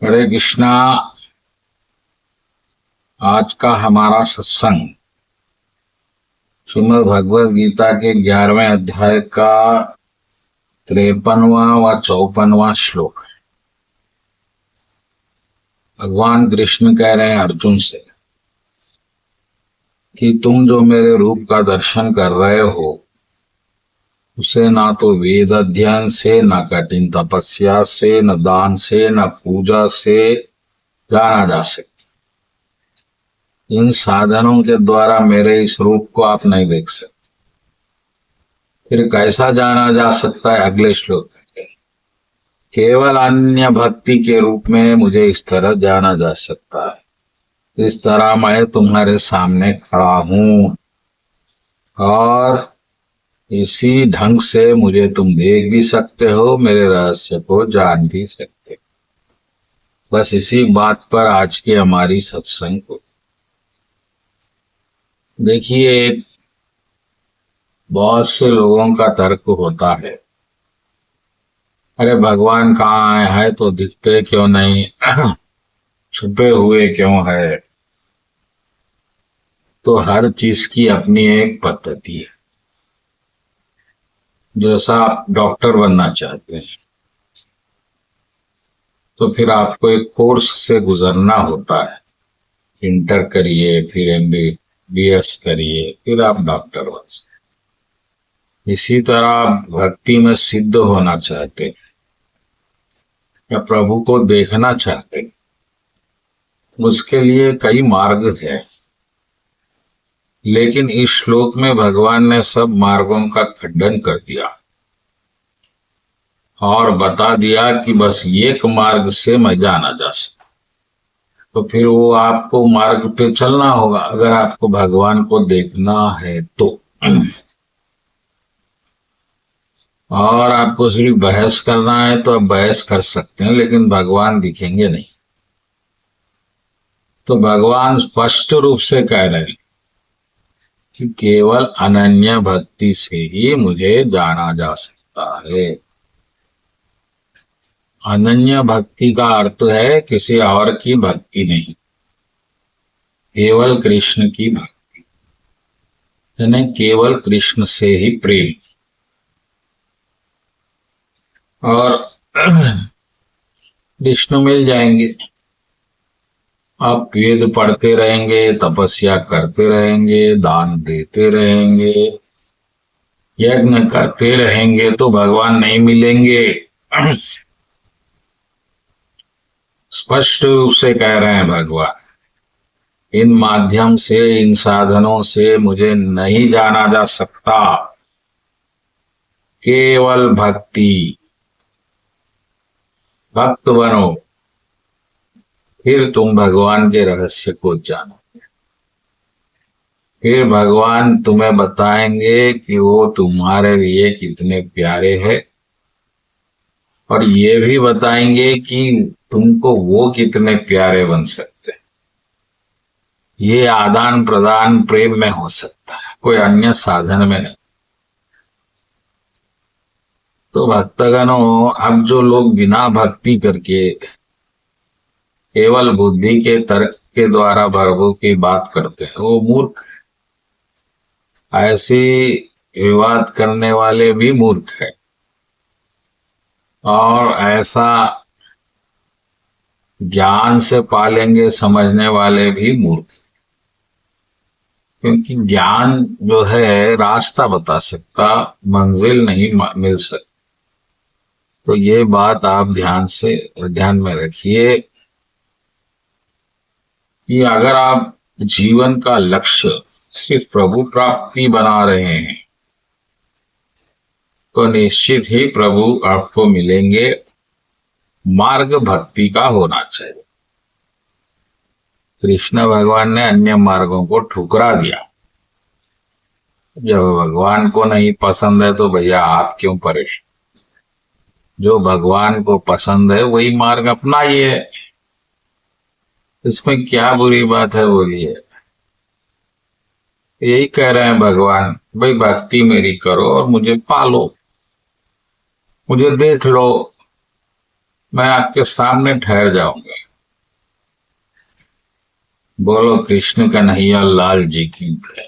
हरे कृष्णा। आज का हमारा सत्संग श्रीमद् भगवद गीता के 11वें अध्याय का 53वां व 54वां श्लोक है। भगवान कृष्ण कह रहे हैं अर्जुन से कि तुम जो मेरे रूप का दर्शन कर रहे हो उसे ना तो वेद अध्ययन से, न कठिन तपस्या से, न दान से, न पूजा से जाना जा सकता। इन साधनों के द्वारा मेरे इस रूप को आप नहीं देख सकते। फिर कैसा जाना जा सकता है? अगले श्लोक में केवल अन्य भक्ति के रूप में मुझे इस तरह जाना जा सकता है। इस तरह मैं तुम्हारे सामने खड़ा हूं और इसी ढंग से मुझे तुम देख भी सकते हो, मेरे रहस्य को जान भी सकते हो। बस इसी बात पर आज की हमारी सत्संग को देखिए। बहुत से लोगों का तर्क होता है, अरे भगवान कहाँ है तो दिखते क्यों नहीं, छुपे हुए क्यों है? तो हर चीज की अपनी एक पद्धति है। जैसा आप डॉक्टर बनना चाहते हैं तो फिर आपको एक कोर्स से गुजरना होता है। इंटर करिए, फिर MBBS करिए, फिर आप डॉक्टर बन सकते। इसी तरह आप भक्ति में सिद्ध होना चाहते हैं या प्रभु को देखना चाहते हैं, उसके लिए कई मार्ग है। लेकिन इस श्लोक में भगवान ने सब मार्गों का खंडन कर दिया और बता दिया कि बस एक मार्ग से मैं जाना जा सकता। तो फिर वो आपको मार्ग पे चलना होगा अगर आपको भगवान को देखना है तो। और आपको सिर्फ बहस करना है तो आप बहस कर सकते हैं, लेकिन भगवान दिखेंगे नहीं। तो भगवान स्पष्ट रूप से कह रहे हैं कि केवल अनन्य भक्ति से ही मुझे जाना जा सकता है। अनन्य भक्ति का अर्थ है किसी और की भक्ति नहीं, केवल कृष्ण की भक्ति, यानी केवल कृष्ण से ही प्रेम। और विष्णु मिल जाएंगे। आप वेद पढ़ते रहेंगे, तपस्या करते रहेंगे, दान देते रहेंगे, यज्ञ करते रहेंगे तो भगवान नहीं मिलेंगे। स्पष्ट रूप से कह रहे हैं भगवान, इन माध्यम से, इन साधनों से मुझे नहीं जाना जा सकता। केवल भक्ति, भक्त बनो, फिर तुम भगवान के रहस्य को जानो। फिर भगवान तुम्हें बताएंगे कि वो तुम्हारे लिए कितने प्यारे हैं, और ये भी बताएंगे कि तुमको वो कितने प्यारे बन सकते हैं। ये आदान प्रदान प्रेम में हो सकता है, कोई अन्य साधन में नहीं। तो भक्तगणों, अब जो लोग बिना भक्ति करके केवल बुद्धि के तर्क के द्वारा प्रभु की बात करते हैं, वो मूर्ख। ऐसी विवाद करने वाले भी मूर्ख है, और ऐसा ज्ञान से पालेंगे समझने वाले भी मूर्ख। क्योंकि ज्ञान जो है रास्ता बता सकता, मंजिल नहीं मिल सकती। तो ये बात आप ध्यान में रखिए कि अगर आप जीवन का लक्ष्य सिर्फ प्रभु प्राप्ति बना रहे हैं तो निश्चित ही प्रभु आपको मिलेंगे। मार्ग भक्ति का होना चाहिए। कृष्ण भगवान ने अन्य मार्गों को ठुकरा दिया। जब भगवान को नहीं पसंद है तो भैया आप क्यों परेशान? जो भगवान को पसंद है वही मार्ग अपनाइए। इसमें क्या बुरी बात है बोलिए? यही कह रहे हैं भगवान, भाई भक्ति मेरी करो और मुझे पालो, मुझे देख लो, मैं आपके सामने ठहर जाऊंगा। बोलो कृष्ण कन्हैया लाल जी की जय।